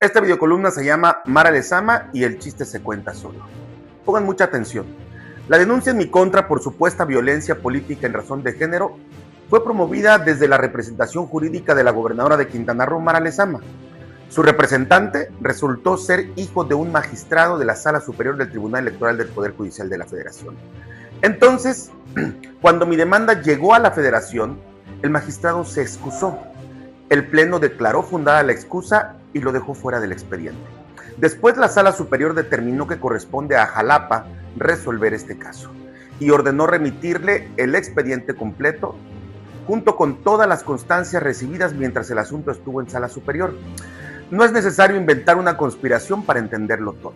Esta videocolumna se llama Mara Lezama y el chiste se cuenta solo. Pongan mucha atención. La denuncia en mi contra por supuesta violencia política en razón de género fue promovida desde la representación jurídica de la gobernadora de Quintana Roo, Mara Lezama. Su representante resultó ser hijo de un magistrado de la Sala Superior del Tribunal Electoral del Poder Judicial de la Federación. Entonces, cuando mi demanda llegó a la Federación, el magistrado se excusó. El Pleno declaró fundada la excusa y lo dejó fuera del expediente. Después la Sala Superior determinó que corresponde a Jalapa resolver este caso y ordenó remitirle el expediente completo junto con todas las constancias recibidas mientras el asunto estuvo en Sala Superior. No es necesario inventar una conspiración para entenderlo todo.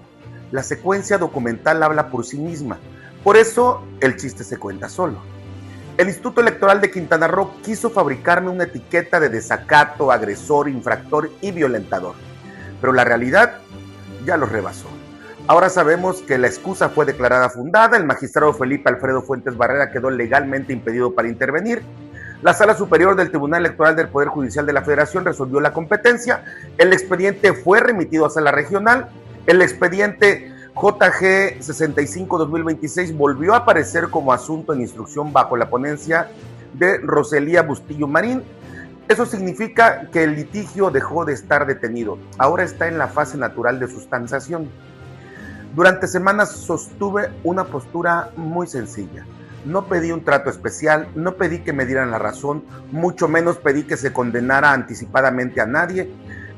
La secuencia documental habla por sí misma. Por eso el chiste se cuenta solo. El Instituto Electoral de Quintana Roo quiso fabricarme una etiqueta de desacato, agresor, infractor y violentador. Pero la realidad ya los rebasó. Ahora sabemos que la excusa fue declarada fundada, el magistrado Felipe Alfredo Fuentes Barrera quedó legalmente impedido para intervenir, la Sala Superior del Tribunal Electoral del Poder Judicial de la Federación resolvió la competencia, el expediente fue remitido a Sala Regional, el expediente JG 65-2026 volvió a aparecer como asunto en instrucción bajo la ponencia de Roselía Bustillo Marín. Eso significa que el litigio dejó de estar detenido, ahora está en la fase natural de sustanciación. Durante semanas sostuve una postura muy sencilla. No pedí un trato especial, no pedí que me dieran la razón, mucho menos pedí que se condenara anticipadamente a nadie.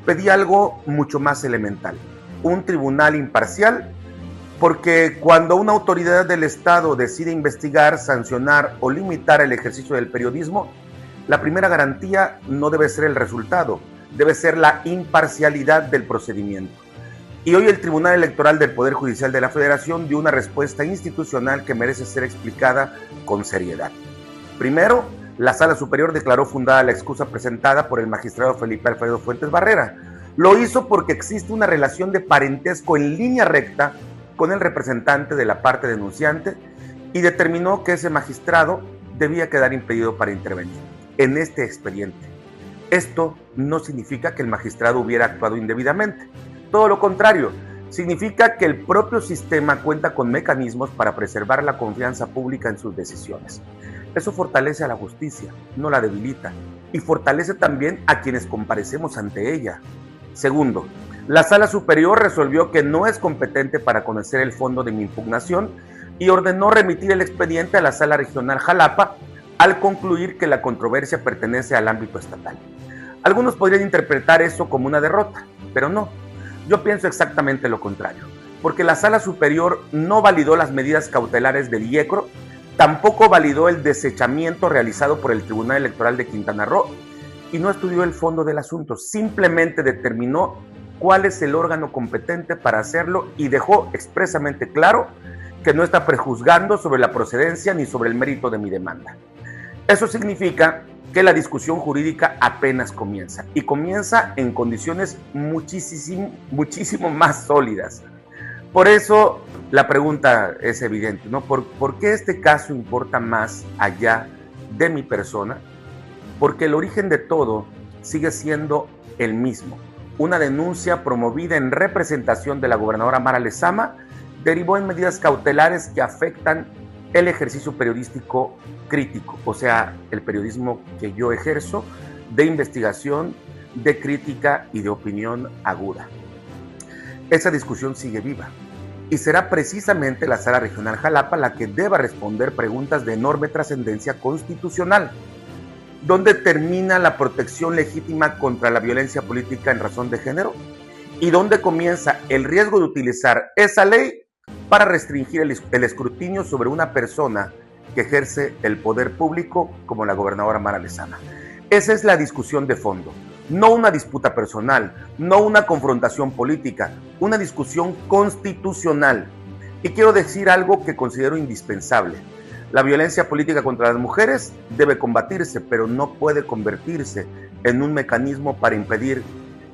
Pedí algo mucho más elemental, un tribunal imparcial, porque cuando una autoridad del Estado decide investigar, sancionar o limitar el ejercicio del periodismo, la primera garantía no debe ser el resultado, debe ser la imparcialidad del procedimiento. Y hoy el Tribunal Electoral del Poder Judicial de la Federación dio una respuesta institucional que merece ser explicada con seriedad. Primero, la Sala Superior declaró fundada la excusa presentada por el magistrado Felipe Alfredo Fuentes Barrera. Lo hizo porque existe una relación de parentesco en línea recta con el representante de la parte denunciante y determinó que ese magistrado debía quedar impedido para intervenir en este expediente. Esto no significa que el magistrado hubiera actuado indebidamente. Todo lo contrario, significa que el propio sistema cuenta con mecanismos para preservar la confianza pública en sus decisiones. Eso fortalece a la justicia, no la debilita, y fortalece también a quienes comparecemos ante ella. Segundo, la Sala Superior resolvió que no es competente para conocer el fondo de mi impugnación y ordenó remitir el expediente a la Sala Regional Jalapa al concluir que la controversia pertenece al ámbito estatal. Algunos podrían interpretar eso como una derrota, pero no. Yo pienso exactamente lo contrario, porque la Sala Superior no validó las medidas cautelares del IECRO, tampoco validó el desechamiento realizado por el Tribunal Electoral de Quintana Roo y no estudió el fondo del asunto, simplemente determinó cuál es el órgano competente para hacerlo y dejó expresamente claro que no está prejuzgando sobre la procedencia ni sobre el mérito de mi demanda. Eso significa que la discusión jurídica apenas comienza y comienza en condiciones muchísimo más sólidas. Por eso la pregunta es evidente, ¿no? ¿Por qué este caso importa más allá de mi persona? Porque el origen de todo sigue siendo el mismo. Una denuncia promovida en representación de la gobernadora Mara Lezama derivó en medidas cautelares que afectan el ejercicio periodístico crítico, o sea, el periodismo que yo ejerzo, de investigación, de crítica y de opinión aguda. Esa discusión sigue viva y será precisamente la Sala Regional Jalapa la que deba responder preguntas de enorme trascendencia constitucional. ¿Dónde termina la protección legítima contra la violencia política en razón de género? ¿Y dónde comienza el riesgo de utilizar esa ley para restringir el escrutinio sobre una persona que ejerce el poder público como la gobernadora Mara Lezama? Esa es la discusión de fondo, no una disputa personal, no una confrontación política, una discusión constitucional. Y quiero decir algo que considero indispensable. La violencia política contra las mujeres debe combatirse, pero no puede convertirse en un mecanismo para impedir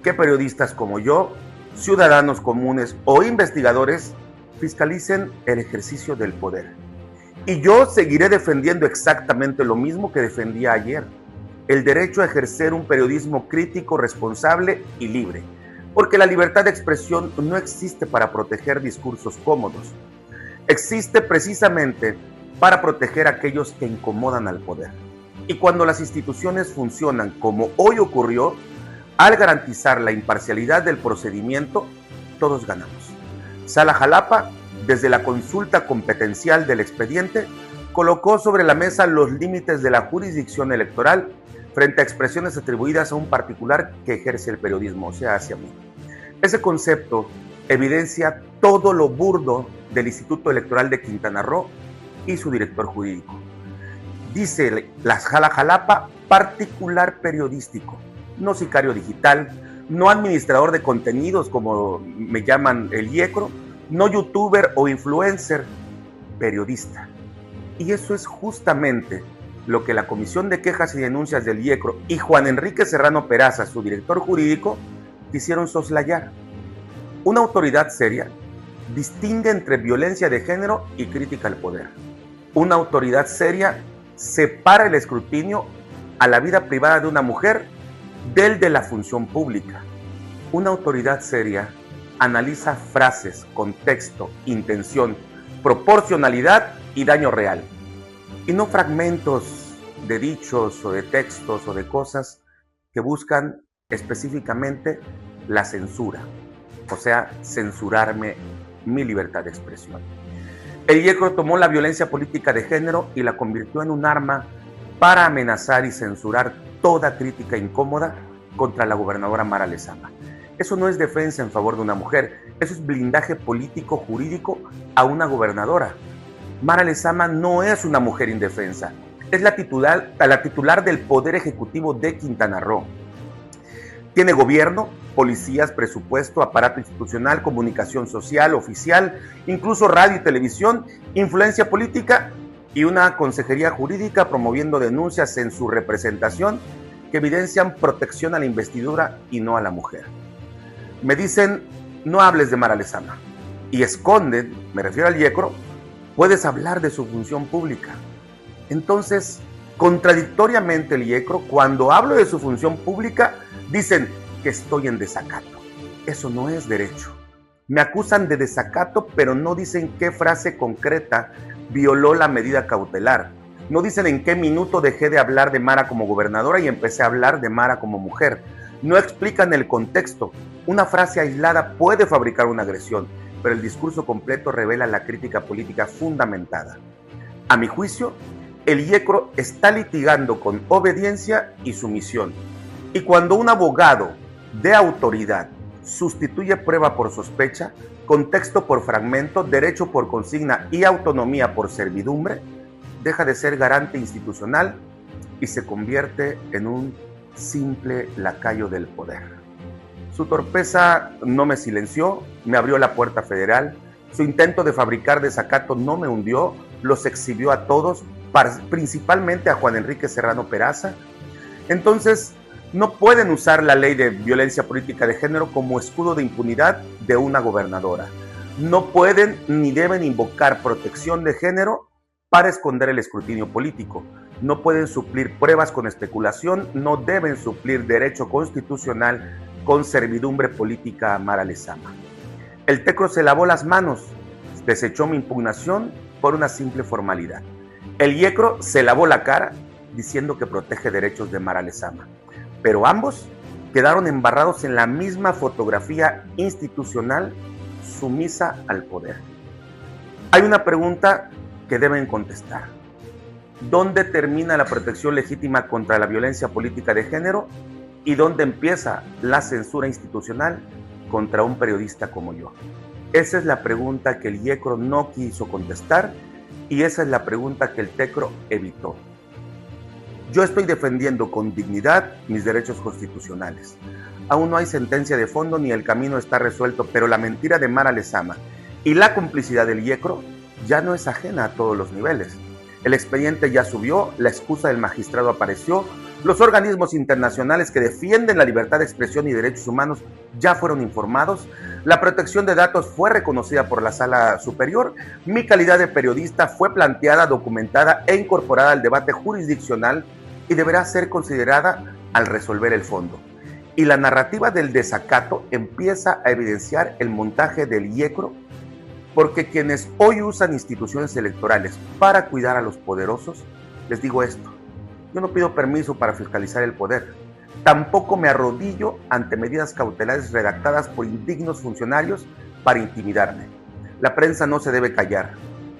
que periodistas como yo, ciudadanos comunes o investigadores fiscalicen el ejercicio del poder. Y yo seguiré defendiendo exactamente lo mismo que defendía ayer: el derecho a ejercer un periodismo crítico, responsable y libre. Porque la libertad de expresión no existe para proteger discursos cómodos. Existe precisamente para proteger a aquellos que incomodan al poder. Y cuando las instituciones funcionan como hoy ocurrió, al garantizar la imparcialidad del procedimiento, todos ganamos. Sala Jalapa, desde la consulta competencial del expediente, colocó sobre la mesa los límites de la jurisdicción electoral frente a expresiones atribuidas a un particular que ejerce el periodismo, o sea, hacia mí. Ese concepto evidencia todo lo burdo del Instituto Electoral de Quintana Roo y su director jurídico. Dice la Sala Jalapa, particular periodístico, no sicario digital, no administrador de contenidos como me llaman el IECRO, no youtuber o influencer, periodista. Y eso es justamente lo que la Comisión de Quejas y Denuncias del IECRO y Juan Enrique Serrano Peraza, su director jurídico, quisieron soslayar. Una autoridad seria distingue entre violencia de género y crítica al poder. Una autoridad seria separa el escrutinio a la vida privada de una mujer del de la función pública. Una autoridad seria analiza frases, contexto, intención, proporcionalidad y daño real. Y no fragmentos de dichos o de textos o de cosas que buscan específicamente la censura, o sea, censurarme mi libertad de expresión. El IECRO tomó la violencia política de género y la convirtió en un arma para amenazar y censurar toda crítica incómoda contra la gobernadora Mara Lezama. Eso no es defensa en favor de una mujer, eso es blindaje político jurídico a una gobernadora. Mara Lezama no es una mujer indefensa, es la titular del Poder Ejecutivo de Quintana Roo. Tiene gobierno, policías, presupuesto, aparato institucional, comunicación social, oficial, incluso radio y televisión, influencia política y una consejería jurídica promoviendo denuncias en su representación que evidencian protección a la investidura y no a la mujer. Me dicen, no hables de Mara Lezama. Y esconden, me refiero al IECRO, puedes hablar de su función pública. Entonces, contradictoriamente el IECRO, cuando hablo de su función pública, dicen que estoy en desacato. Eso no es derecho. Me acusan de desacato, pero no dicen qué frase concreta violó la medida cautelar. No dicen en qué minuto dejé de hablar de Mara como gobernadora y empecé a hablar de Mara como mujer. No explican el contexto. Una frase aislada puede fabricar una agresión, pero el discurso completo revela la crítica política fundamentada. A mi juicio, el IECRO está litigando con obediencia y sumisión. Y cuando un abogado de autoridad sustituye prueba por sospecha, contexto por fragmento, derecho por consigna y autonomía por servidumbre, deja de ser garante institucional y se convierte en un simple lacayo del poder. Su torpeza no me silenció, me abrió la puerta federal. Su intento de fabricar desacato no me hundió, los exhibió a todos, principalmente a Juan Enrique Serrano Peraza. Entonces, no pueden usar la ley de violencia política de género como escudo de impunidad de una gobernadora. No pueden ni deben invocar protección de género para esconder el escrutinio político. No pueden suplir pruebas con especulación, no deben suplir derecho constitucional con servidumbre política a Mara Lezama. El TECRO se lavó las manos, desechó mi impugnación por una simple formalidad. El IECRO se lavó la cara diciendo que protege derechos de Mara Lezama. Pero ambos quedaron embarrados en la misma fotografía institucional sumisa al poder. Hay una pregunta que deben contestar. ¿Dónde termina la protección legítima contra la violencia política de género y dónde empieza la censura institucional contra un periodista como yo? Esa es la pregunta que el IECRO no quiso contestar y esa es la pregunta que el TECRO evitó. Yo estoy defendiendo con dignidad mis derechos constitucionales. Aún no hay sentencia de fondo ni el camino está resuelto, pero la mentira de Mara Lezama y la complicidad del IECRO ya no es ajena a todos los niveles. El expediente ya subió, la excusa del magistrado apareció, los organismos internacionales que defienden la libertad de expresión y derechos humanos ya fueron informados, la protección de datos fue reconocida por la Sala Superior, mi calidad de periodista fue planteada, documentada e incorporada al debate jurisdiccional y deberá ser considerada al resolver el fondo. y la narrativa del desacato empieza a evidenciar el montaje del IECRO, porque quienes hoy usan instituciones electorales para cuidar a los poderosos, les digo esto: yo no pido permiso para fiscalizar el poder, tampoco me arrodillo ante medidas cautelares redactadas por indignos funcionarios para intimidarme. La prensa no se debe callar,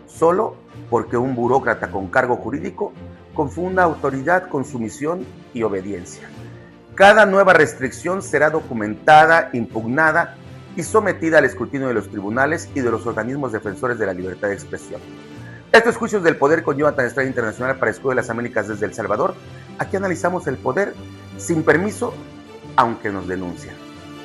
solo porque un burócrata con cargo jurídico confunda autoridad con sumisión y obediencia. Cada nueva restricción será documentada, impugnada y sometida al escrutinio de los tribunales y de los organismos defensores de la libertad de expresión. Esto es Juicios del Poder con Jonathan Estrada Internacional para Escudo de las Américas desde El Salvador. Aquí analizamos el poder sin permiso, aunque nos denuncian.